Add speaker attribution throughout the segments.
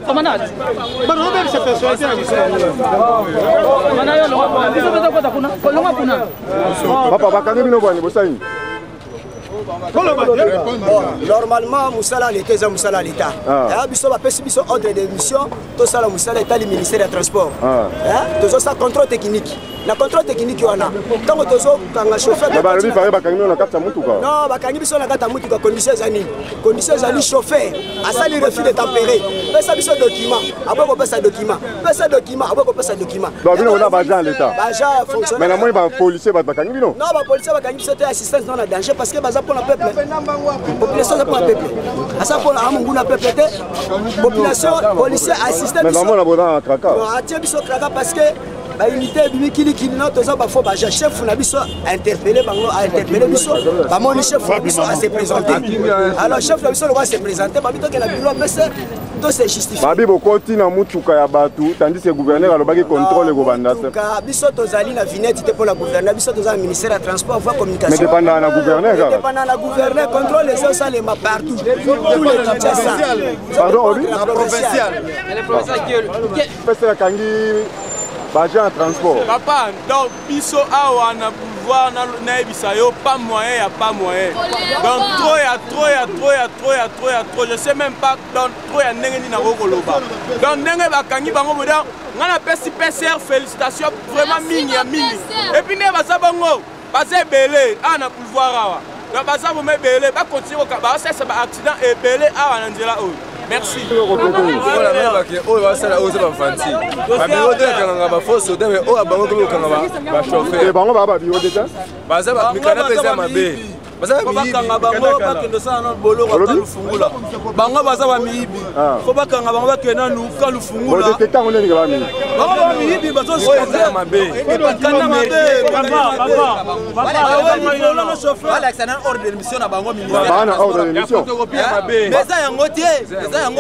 Speaker 1: Commandant.
Speaker 2: Robert se persuadé à l'histoire.
Speaker 3: Normalement, Moussala l'État, Moussala l'État. Biso va passer biso ordre de mission, tout ça la Moussala est le ministère des Transports. Tout ça contrôle technique. La contrôle technique on a. Quand on doit quand chauffeur.
Speaker 4: Mais bah lui paraît bakangino na kata mutuka.
Speaker 3: Non, bakangino biso na kata mutuka conditions ani. Conditions ani chauffeur. À ça les refus de tempérer. Mais ça biso document. Après on passe document. Mais ça document, après on passe document.
Speaker 4: Donc on a bagage l'État.
Speaker 3: Bagage fonctionne.
Speaker 4: Mais la moi ba policier ba bakangino.
Speaker 3: Non, ba policier bakangino c'était assistance dans la danger parce que baza pour le peuple. Population c'est pour le peuple. À ça pour la amunguna peuple population policier assistance.
Speaker 4: Mais vraiment la bonne kraka.
Speaker 3: Bon, atie biso kraka parce que ba unité bimikili kili to za ba fo ba chef na biso interpeller bango a interpeller biso ba moni chef na biso a se présenter. Alors chef na biso le va se présenter ba bito que la bureau mais c'est tout c'est justifié.
Speaker 4: Babi bokoti na mutuka ya batu tandis que gouverneur alobaki contrôle ko banda se.
Speaker 3: Ka biso tozali na vignette te pour la gouverneur biso tozali ministère des transports voie communication.
Speaker 4: Mais dépendant na gouverneur ka.
Speaker 3: Dépendant na gouverneur contrôle les gens ça les ma partout. Tous les Kinshasa.
Speaker 4: Pardon oui.
Speaker 3: La provinciale.
Speaker 1: Les provinciales qui
Speaker 4: Pese ya kangi bagage en transport.
Speaker 5: Papa, donc biso awa na pouvoir na ebisayo pas moyen ya pas moyen. Donc trop, je sais même pas donc trop ya ndenge ni na kokoloba. Donc ndenge bakangi bango moda ngana pesi PCR félicitations vraiment mingi ya mingi. Et puis ne basa bango, basa belé ana pouvoir awa. Donc basa bo me belé ba continuer ko ba ça ba accident et belé awa na nzela oyo. Merci.
Speaker 6: Voilà, même oh va ça là, oh ça va fancy. Ba bureau de kanga ba fosse de oh abango ko kanga ba chauffeur.
Speaker 4: Et bango ba bureau de ça.
Speaker 6: Ba ça ba mikana pesa mabe.
Speaker 5: Faut bakanga bango bakendo sana bolo ka lufungula. Bango baza ba miyibi. Faut bakanga bango bakena luka lufungula.
Speaker 4: Bon, c'est quand on est ngaba mi.
Speaker 5: Bango ba miyibi bazo sikaza
Speaker 6: mabe.
Speaker 5: Bakana mabe. Papa, le chauffeur.
Speaker 7: Alex na ordre de mission na bango ministère.
Speaker 4: Ba na ordre de mission.
Speaker 7: Mais ça yango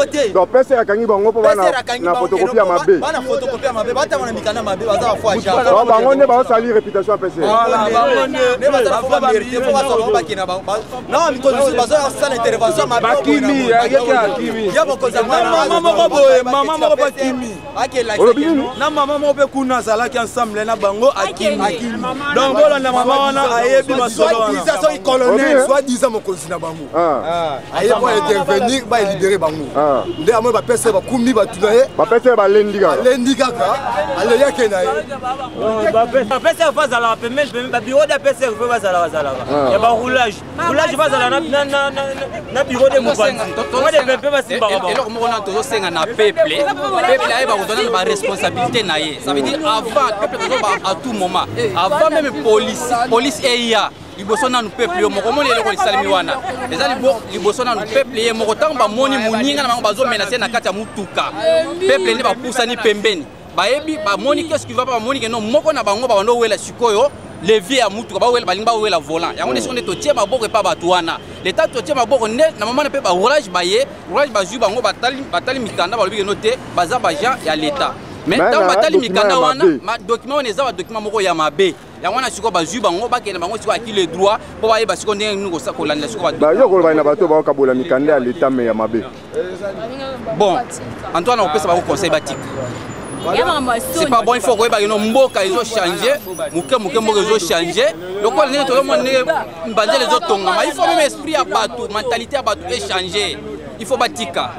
Speaker 7: tie.
Speaker 4: Donc pese ya kangi bango po bana na photocopie ya mabe.
Speaker 7: Bana photocopie ya mabe bata mona mikana mabe baza fois aja.
Speaker 4: Ba bango ne ba sali réputation pese.
Speaker 5: Voilà, bango ne
Speaker 7: baza fois mériter faut baza non, mais quand nous avons fait l'intervention, ma
Speaker 5: Bakimi,
Speaker 7: il y a beaucoup de
Speaker 5: maman Bakimi. Na maman mo kuna sala ki ensemble na bango Akimi. Donc voilà na maman na ayebi masolo wana.
Speaker 6: Ça colonel soit disant mon cousin bango. Aye pour intervenir ba libérer bango. Nde amo ba pese ba kumbi ba tunaye.
Speaker 4: Ba pese ba lendiga.
Speaker 6: Lendiga ka. Ale yake na ye.
Speaker 1: Ba pese fa za la pemel ba bureau de pese fa za la. Ya ba roulage va na bureau de mouvement. Moi de peuple va simba.
Speaker 7: Et là on a toujours senga na peuple. Peuple a ba donner ba responsabilité na ye. Ça veut dire avant peuple à tout moment. Avant même police EIA. Liboso na peuple moko moni le ko salimi wana. Eza liboso na peuple ye moko tamba moni muninga na bango bazo menacer na kati ya mutuka. Peuple ne ba poussa ni pembeni. Ba yebi ba moni qu'est-ce qui va pas moni que non moko na bango ba ndo wela sikoyo. Les vieux à Moutou, balinga la volant. Il y a un échange de tiers, ma bourre et pas batouana. L'État de tiers, ma bourre net, normalement, ne peut pas roulage baillé, roulage bazu, bango, batali mikanda, balubi noté, baza baja, il y a l'État. Mais dans batali mikanda, ma document, on est à document moko yamabe. Il y a un assuko bazu, bango, bakena, bango, sur qui le droit, pour aller parce qu'on est nous, ça, qu'on l'a sur
Speaker 4: bah, yo, on va na bateau, ba kabola mikanda, l'État, mais yamabe.
Speaker 7: Bon, Antoine, on peut savoir au conseil batik. C'est pas bon, il faut que les mboka ils ont changé, mouké ils ont changé. Donc on est tout le monde les autres il faut même esprit à bateau, mentalité à bateau changer. Il faut batika.